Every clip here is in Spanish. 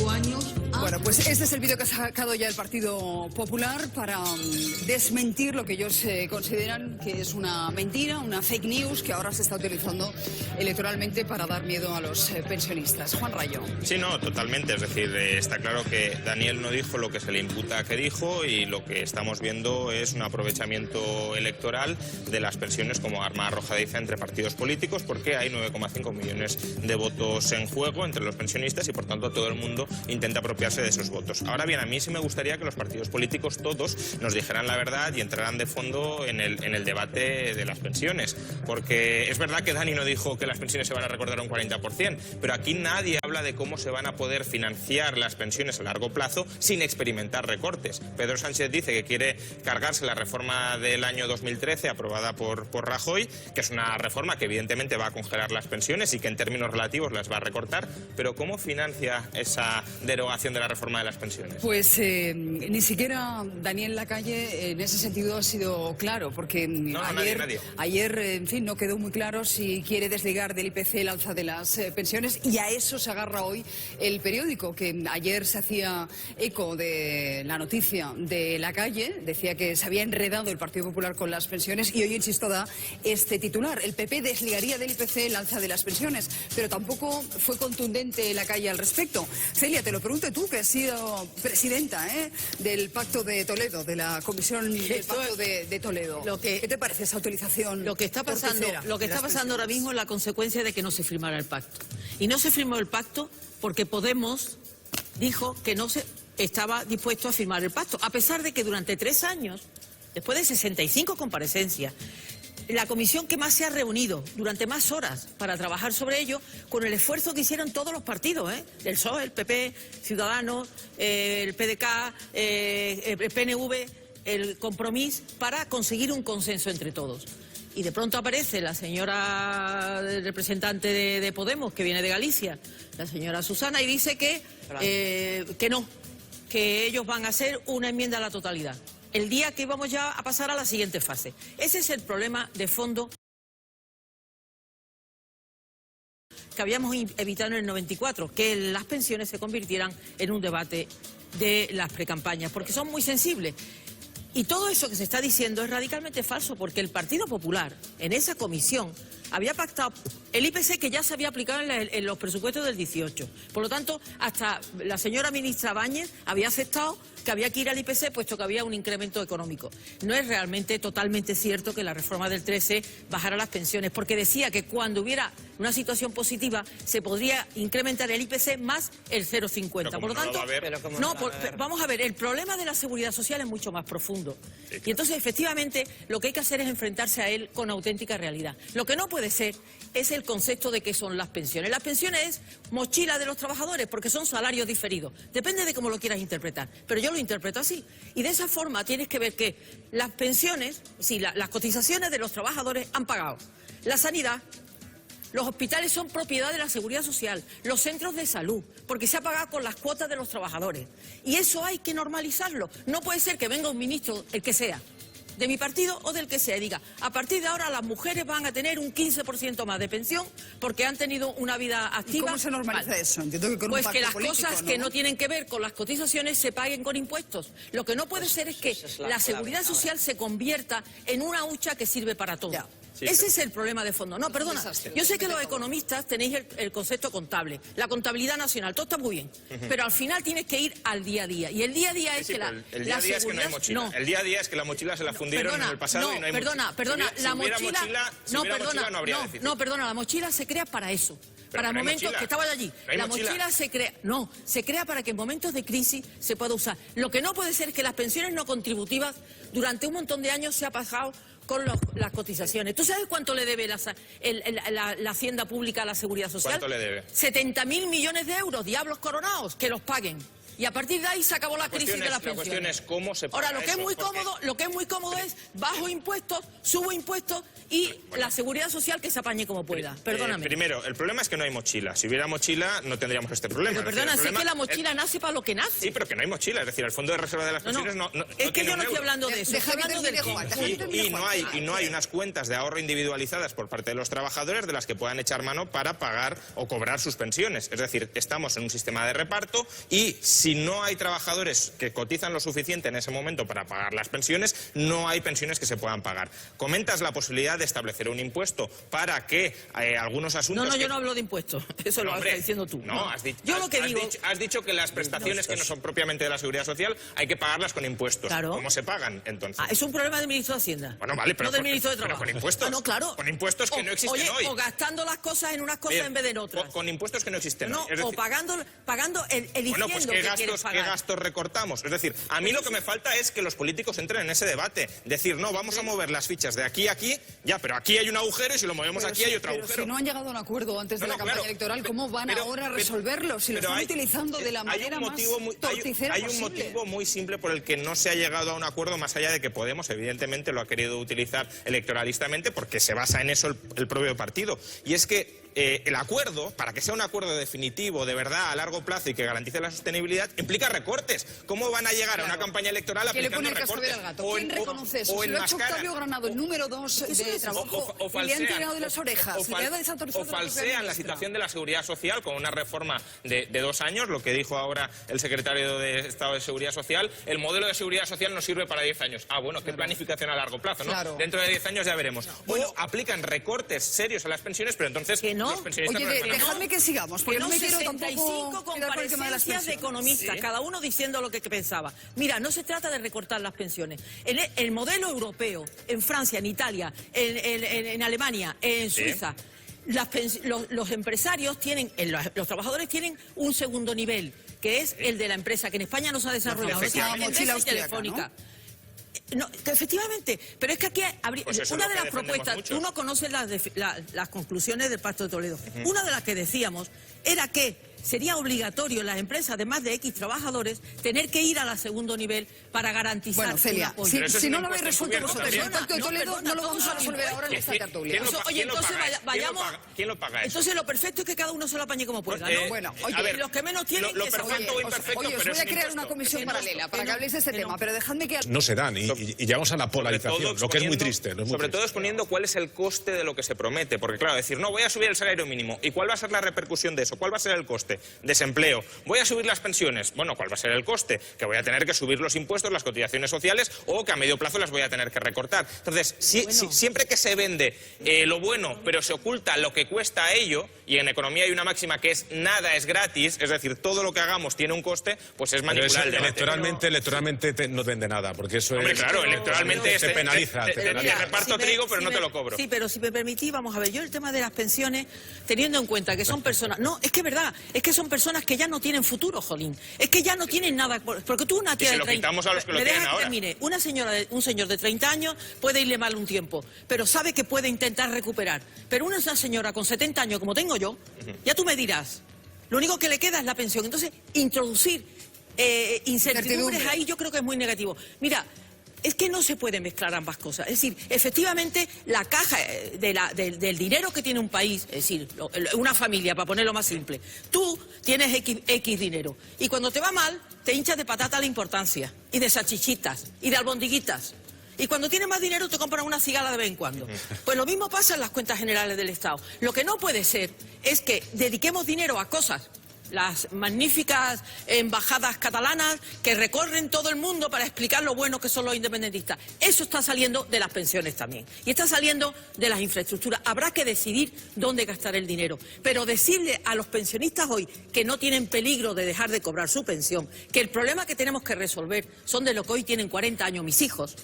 5 años. Bueno, pues este es el vídeo que ha sacado ya el Partido Popular para desmentir lo que ellos consideran que es una mentira, una fake news que ahora se está utilizando electoralmente para dar miedo a los pensionistas. Juan Rayo. Sí, no, totalmente. Es decir, está claro que Daniel no dijo lo que se le imputa que dijo y lo que estamos viendo es un aprovechamiento electoral de las pensiones como arma arrojadiza entre partidos políticos, porque hay 9,5 millones de votos en juego entre los pensionistas y por tanto todo el mundo intenta apropiarse de esos votos. Ahora bien, a mí sí me gustaría que los partidos políticos todos nos dijeran la verdad y entraran de fondo en el debate de las pensiones, porque es verdad que Dani no dijo que las pensiones se van a recortar un 40%, pero aquí nadie habla de cómo se van a poder financiar las pensiones a largo plazo sin experimentar recortes. Pedro Sánchez dice que quiere cargarse la reforma del año 2013 aprobada por Rajoy, que es una reforma que evidentemente va a congelar las pensiones y que en términos relativos las va a recortar, pero ¿cómo financia esa derogación de la reforma de las pensiones? Pues ni siquiera Daniel Lacalle en ese sentido ha sido claro, porque ayer, en fin, no quedó muy claro si quiere desligar del IPC el alza de las pensiones, y a eso se agarra hoy el periódico, que ayer se hacía eco de la noticia de Lacalle, decía que se había enredado el Partido Popular con las pensiones, y hoy, insisto, da este titular: el PP desligaría del IPC el alza de las pensiones, pero tampoco fue contundente Lacalle al respecto. Celia, te lo pregunto tú, que has sido presidenta del Pacto de Toledo, de la Comisión del Pacto de Toledo. ¿Qué te parece esa utilización? Lo que está pasando ahora mismo es la consecuencia de que no se firmara el pacto. Y no se firmó el pacto porque Podemos dijo que no se estaba dispuesto a firmar el pacto, a pesar de que durante 3 años, después de 65 comparecencias, la comisión que más se ha reunido durante más horas para trabajar sobre ello, con el esfuerzo que hicieron todos los partidos, el PSOE, el PP, Ciudadanos, el PDK, el PNV, el Compromís, para conseguir un consenso entre todos. Y de pronto aparece la señora representante de Podemos, que viene de Galicia, la señora Susana, y dice que no, que ellos van a hacer una enmienda a la totalidad. El día que íbamos ya a pasar a la siguiente fase. Ese es el problema de fondo que habíamos evitado en el 94, que las pensiones se convirtieran en un debate de las precampañas, porque son muy sensibles. Y todo eso que se está diciendo es radicalmente falso, porque el Partido Popular, en esa comisión, había pactado el IPC que ya se había aplicado en los presupuestos del 18. Por lo tanto, hasta la señora ministra Báñez había aceptado que había que ir al IPC, puesto que había un incremento económico. No es realmente totalmente cierto que la reforma del 13 bajara las pensiones, porque decía que cuando hubiera una situación positiva se podría incrementar el IPC más el 0,50. Por lo tanto, vamos a ver, el problema de la seguridad social es mucho más profundo. Sí, claro. Y entonces, efectivamente, lo que hay que hacer es enfrentarse a él con auténtica realidad. Lo que no puede ser es el concepto de qué son las pensiones. Las pensiones es mochila de los trabajadores, porque son salarios diferidos. Depende de cómo lo quieras interpretar, pero yo lo interpreto así. Y de esa forma tienes que ver que las pensiones, sí, las cotizaciones de los trabajadores han pagado. La sanidad, los hospitales son propiedad de la Seguridad Social, los centros de salud, porque se ha pagado con las cuotas de los trabajadores. Y eso hay que normalizarlo. No puede ser que venga un ministro, el que sea, de mi partido o del que sea, y diga: a partir de ahora las mujeres van a tener un 15% más de pensión porque han tenido una vida activa. ¿Y cómo se normaliza eso? Entiendo que con pues un que las político, cosas que no tienen que ver con las cotizaciones se paguen con impuestos. Lo que no puede ser es que la seguridad social se convierta en una hucha que sirve para todo. Ya. Sí, ese es el problema de fondo. No, perdona, yo sé que los economistas tenéis el concepto contable, la contabilidad nacional, todo está muy bien, pero al final tienes que ir al día a día, y el día a día es que el día a día es que no hay mochila. No. El día a día es que la mochila se la fundieron en el pasado y no hay mochila. La mochila, la mochila se crea para eso. Para momentos que estaba allí, la mochila se crea para que en momentos de crisis se pueda usar. Lo que no puede ser es que las pensiones no contributivas durante un montón de años se ha pasado con las cotizaciones. ¿Tú sabes cuánto le debe la Hacienda Pública a la Seguridad Social? ¿Cuánto le debe? 70.000 millones de euros, diablos coronados, que los paguen. y a partir de ahí se acabó la crisis de las pensiones. La cuestión es cómo se paga. Ahora, lo que es muy cómodo es bajo impuestos, subo impuestos y la seguridad social que se apañe como pueda. Perdóname. Primero, el problema es que no hay mochila. Si hubiera mochila, no tendríamos este problema. Pero perdona, si es que la mochila nace para lo que nace. Sí, pero que no hay mochila. Es decir, el Fondo de Reserva de las Pensiones no es que yo no estoy hablando de eso. Estoy hablando del y no hay unas cuentas de ahorro individualizadas por parte de los trabajadores de las que puedan echar mano para pagar o cobrar sus pensiones. Es decir, estamos en un sistema de reparto y si no hay trabajadores que cotizan lo suficiente en ese momento para pagar las pensiones, no hay pensiones que se puedan pagar. Comentas la posibilidad de establecer un impuesto para que algunos asuntos... No, yo no hablo de impuestos. Eso lo estás diciendo tú. No, has dicho que las prestaciones que no son propiamente de la Seguridad Social hay que pagarlas con impuestos. Claro. ¿Cómo se pagan, entonces? Es un problema del ministro de Hacienda. Bueno, vale, pero no del ministro de Trabajo. Pero con impuestos. No, claro. Con impuestos que no existen hoy. O gastando las cosas en unas cosas en vez de en otras. Con impuestos que no existen hoy. O pagando eligiendo pues ¿qué gastos recortamos? Es decir, a mí lo que me falta es que los políticos entren en ese debate. Decir, no, vamos a mover las fichas de aquí a aquí, ya, pero aquí hay un agujero y si lo movemos aquí hay otro agujero. Si no han llegado a un acuerdo antes de la campaña electoral, ¿cómo van ahora a resolverlo? Si lo están utilizando de la manera más torticera posible. Hay un motivo muy simple por el que no se ha llegado a un acuerdo, más allá de que Podemos, evidentemente, lo ha querido utilizar electoralistamente, porque se basa en eso el propio partido. Y es que el acuerdo, para que sea un acuerdo definitivo, de verdad, a largo plazo y que garantice la sostenibilidad, implica recortes. ¿Cómo van a llegar a una campaña electoral aplicando recortes? ¿Quién reconoce eso? Si lo ha hecho Octavio Granado, el número 2 de trabajo, y le han tirado de las orejas. O falsean la situación de la Seguridad Social con una reforma de 2 años, lo que dijo ahora el secretario de Estado de Seguridad Social. El modelo de Seguridad Social no sirve para 10 años. Bueno, qué planificación a largo plazo, ¿no? Claro. Dentro de 10 años ya veremos. O aplican recortes serios a las pensiones, pero entonces... Oye, dejadme que sigamos, porque no me quiero tampoco quedar con el tema de las pensiones. De economistas, cada uno diciendo lo que pensaba. Mira, no se trata de recortar las pensiones. En el modelo europeo, en Francia, en Italia, en Alemania, en Suiza, los empresarios tienen, los trabajadores tienen un segundo nivel, que es el de la empresa, que en España no se ha desarrollado. Es la mochila telefónica. No, efectivamente, pero es que aquí una de las propuestas, tú no conoces las conclusiones del Pacto de Toledo. Una de las que decíamos era que sería obligatorio en las empresas de más de X trabajadores tener que ir a la segundo nivel para garantizar. Bueno, Celia, si no lo habéis resuelto vosotros en el Pacto de Toledo, no lo vamos a resolver ahora en esta tertulia. Oye, entonces vayamos... ¿Quién lo paga eso? Entonces lo perfecto es que cada uno se lo apañe como pueda, ¿no? Bueno, oye, los que menos tienen... Lo perfecto o imperfecto, oye, os voy a crear una comisión paralela para que habléis de este tema, pero dejadme que... No se dan y llegamos a la polarización, lo que es muy triste. Sobre todo exponiendo cuál es el coste de lo que se promete, porque claro, decir, no, voy a subir el salario mínimo, ¿y cuál va a ser la repercusión de eso? ¿Cuál va a ser el coste? Desempleo. Voy a subir las pensiones. Bueno, ¿cuál va a ser el coste? Que voy a tener que subir los impuestos, las cotizaciones sociales, o que a medio plazo las voy a tener que recortar. Entonces, siempre que se vende lo bueno, pero se oculta lo que cuesta ello, y en economía hay una máxima que es nada es gratis, es decir, todo lo que hagamos tiene un coste, pues es manipular el debate. Electoralmente no vende nada, porque eso Hombre, es... claro, electoralmente te penaliza. Te reparto trigo, pero no te lo cobro. Sí, pero si me permitís, vamos a ver, yo el tema de las pensiones, teniendo en cuenta que son personas... No, es que es verdad, es que son personas que ya no tienen futuro, jolín. Es que ya no tienen nada... Porque tú una tía y se de lo 30... quitamos a los que lo tienen ahora. Mire, un señor de 30 años puede irle mal un tiempo, pero sabe que puede intentar recuperar. Pero una señora con 70 años, como tengo yo, ya tú me dirás, lo único que le queda es la pensión. Entonces, introducir incertidumbres ahí yo creo que es muy negativo. Mira, es que no se puede mezclar ambas cosas. Es decir, efectivamente, la caja del dinero que tiene un país, es decir, una familia, para ponerlo más simple, tú tienes X dinero, y cuando te va mal, te hinchas de patata la importancia, y de salchichitas, y de albondiguitas. Y cuando tienes más dinero te compran una cigala de vez en cuando. Pues lo mismo pasa en las cuentas generales del Estado. Lo que no puede ser es que dediquemos dinero a cosas, las magníficas embajadas catalanas que recorren todo el mundo para explicar lo bueno que son los independentistas. Eso está saliendo de las pensiones también. Y está saliendo de las infraestructuras. Habrá que decidir dónde gastar el dinero. Pero decirle a los pensionistas hoy que no tienen peligro de dejar de cobrar su pensión, que el problema que tenemos que resolver son de lo que hoy tienen 40 años mis hijos,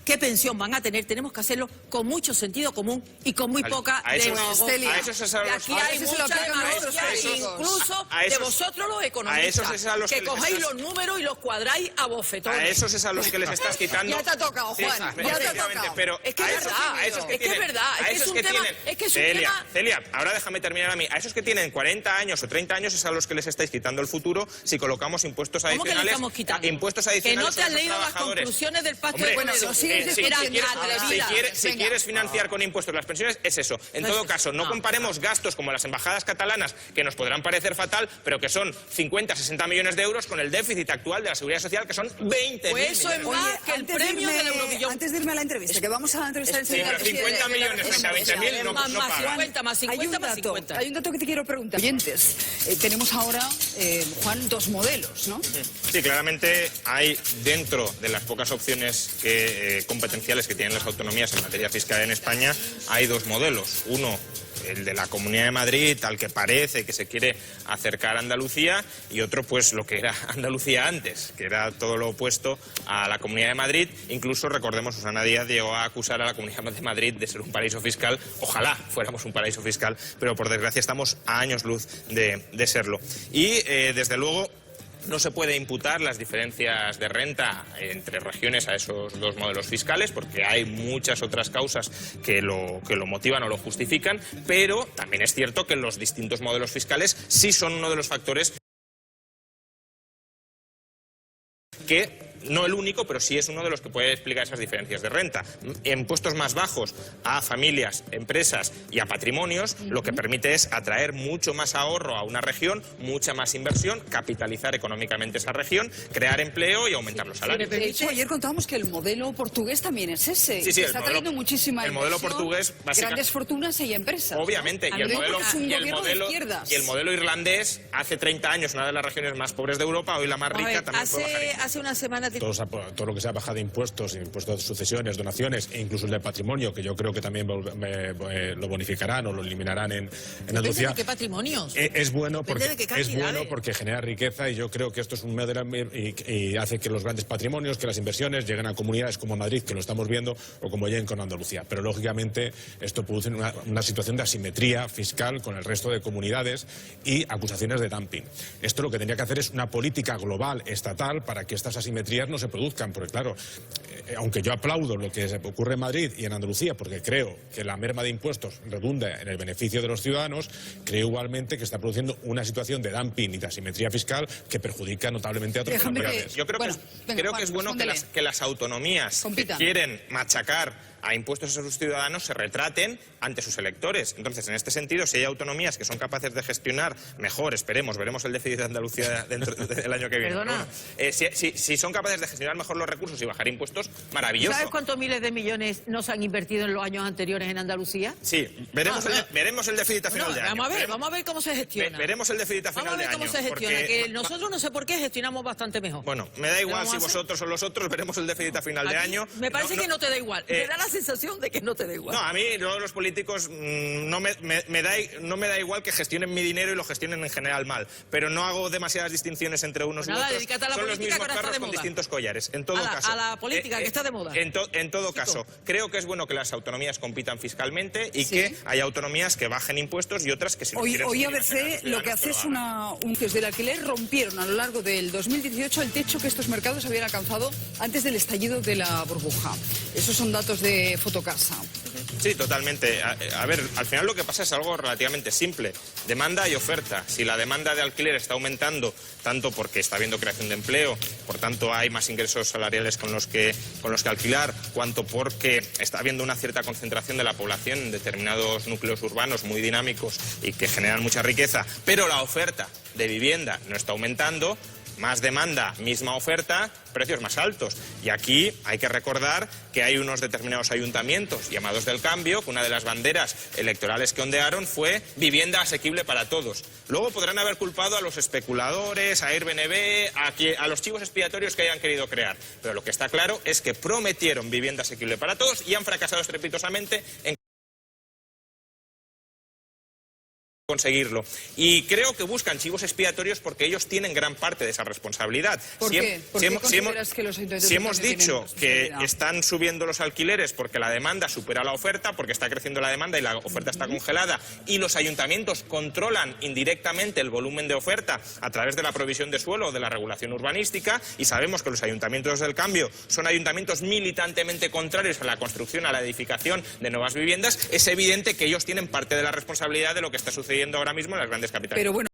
qué pensión van a tener, tenemos que hacerlo con mucho sentido común y con muy poca demagogia. A esos es a los Aquí hay mucha demagogia, incluso de vosotros los economistas, que cogéis los números y los cuadráis a bofetones. A esos es a los que les estás quitando. Ya te ha tocado, Juan, ya te ha tocado. Pero es que es verdad, es un tema... Celia, ahora déjame terminar a mí. A esos que tienen 40 años o 30 años es a los que les estáis quitando el futuro si colocamos impuestos adicionales. ¿Cómo que le estamos quitando? Impuestos adicionales. Que no te has leído las conclusiones del pacto de Toledo. Si quieres financiar con impuestos las pensiones, es eso. En todo caso, no comparemos gastos como las embajadas catalanas, que nos podrán parecer fatal, pero que son 50, 60 millones de euros con el déficit actual de la Seguridad Social, que son 20 Pues eso es más que el premio del Euromillón. Antes de irme a la entrevista, que vamos a la entrevista del señor... pero 50 millones frente a 20.000 no pagan. Más 50. Hay un dato que te quiero preguntar. Oyentes, tenemos ahora, Juan, dos modelos, ¿no? Sí, claramente hay dentro de las pocas opciones competenciales que tienen las autonomías en materia fiscal en España, hay dos modelos. Uno, el de la Comunidad de Madrid, al que parece que se quiere acercar a Andalucía, y otro, pues lo que era Andalucía antes, que era todo lo opuesto a la Comunidad de Madrid. Incluso, recordemos, Susana Díaz llegó a acusar a la Comunidad de Madrid de ser un paraíso fiscal. Ojalá fuéramos un paraíso fiscal, pero por desgracia estamos a años luz de serlo. Y, desde luego, no se puede imputar las diferencias de renta entre regiones a esos dos modelos fiscales, porque hay muchas otras causas que lo motivan o lo justifican, pero también es cierto que los distintos modelos fiscales sí son uno de los factores que... No el único, pero sí es uno de los que puede explicar esas diferencias de renta. Impuestos más bajos a familias, empresas y a patrimonios, lo que permite es atraer mucho más ahorro a una región, mucha más inversión, capitalizar económicamente esa región, crear empleo y aumentar los salarios. De hecho, ayer contábamos que el modelo portugués también es ese. Sí, está trayendo muchísima inversión, el modelo portugués, grandes fortunas y empresas. Obviamente, ¿no? y el modelo irlandés, hace 30 años, una de las regiones más pobres de Europa, hoy la más rica, también fue bajar. Hace una semana... Todo lo que sea bajada de impuestos, impuestos de sucesiones, donaciones e incluso el de patrimonio, que yo creo que también lo bonificarán o lo eliminarán en Andalucía. ¿De qué patrimonios? Es bueno porque genera riqueza, y yo creo que esto es un modelo y hace que los grandes patrimonios, que las inversiones lleguen a comunidades como Madrid, que lo estamos viendo, o como lleguen con Andalucía. Pero lógicamente esto produce una situación de asimetría fiscal con el resto de comunidades y acusaciones de dumping. Esto lo que tendría que hacer es una política global, estatal, para que estas asimetrías no se produzcan, porque claro, aunque yo aplaudo lo que ocurre en Madrid y en Andalucía, porque creo que la merma de impuestos redunda en el beneficio de los ciudadanos, creo igualmente que está produciendo una situación de dumping y de asimetría fiscal que perjudica notablemente a otras comunidades. Yo creo que es bueno que las autonomías que quieren machacar a impuestos a sus ciudadanos se retraten ante sus electores. Entonces, en este sentido, si hay autonomías que son capaces de gestionar mejor, veremos el déficit de Andalucía dentro del año que viene. Perdona. Si son capaces de gestionar mejor los recursos y bajar impuestos, maravilloso. ¿Sabes cuántos miles de millones no se han invertido en los años anteriores en Andalucía? Sí, veremos el déficit a final de año. Vamos a ver cómo se gestiona. Veremos el déficit a final de año. Vamos a ver cómo se gestiona, que nosotros no sé por qué gestionamos bastante mejor. Bueno, me da igual si vosotros o los otros, veremos el déficit a final de año. Me parece que no te da igual. Me da la sensación de que no te da igual. No, a mí los políticos no me da igual que gestionen mi dinero y lo gestionen en general mal, pero no hago demasiadas distinciones entre unos y otros. Dedícate a la Son política, los mismos carros con distintos collares. En todo caso, a la política que está de moda. En todo caso, creo que es bueno que las autonomías compitan fiscalmente y que haya autonomías que bajen impuestos y otras que si Hoy ABC lo que hace es desde el alquiler rompieron a lo largo del 2018 el techo que estos mercados habían alcanzado antes del estallido de la burbuja. Esos son datos de Fotocasa. Sí, totalmente. A ver, al final lo que pasa es algo relativamente simple. Demanda y oferta. Si la demanda de alquiler está aumentando, tanto porque está habiendo creación de empleo, por tanto hay más ingresos salariales con los que alquilar, cuanto porque está habiendo una cierta concentración de la población en determinados núcleos urbanos muy dinámicos y que generan mucha riqueza, pero la oferta de vivienda no está aumentando, más demanda, misma oferta, precios más altos. Y aquí hay que recordar que hay unos determinados ayuntamientos llamados del cambio, que una de las banderas electorales que ondearon fue vivienda asequible para todos. Luego podrán haber culpado a los especuladores, a Airbnb, a los chivos expiatorios que hayan querido crear. Pero lo que está claro es que prometieron vivienda asequible para todos y han fracasado estrepitosamente en conseguirlo. Y creo que buscan chivos expiatorios porque ellos tienen gran parte de esa responsabilidad. ¿Por qué? ¿Por qué consideras que los ayuntamientos si hemos dicho que tienen están subiendo los alquileres porque la demanda supera la oferta, porque está creciendo la demanda y la oferta está congelada, y los ayuntamientos controlan indirectamente el volumen de oferta a través de la provisión de suelo o de la regulación urbanística, y sabemos que los ayuntamientos del cambio son ayuntamientos militantemente contrarios a la construcción, a la edificación de nuevas viviendas, es evidente que ellos tienen parte de la responsabilidad de lo que está sucediendo ahora mismo en las grandes capitales. Pero bueno.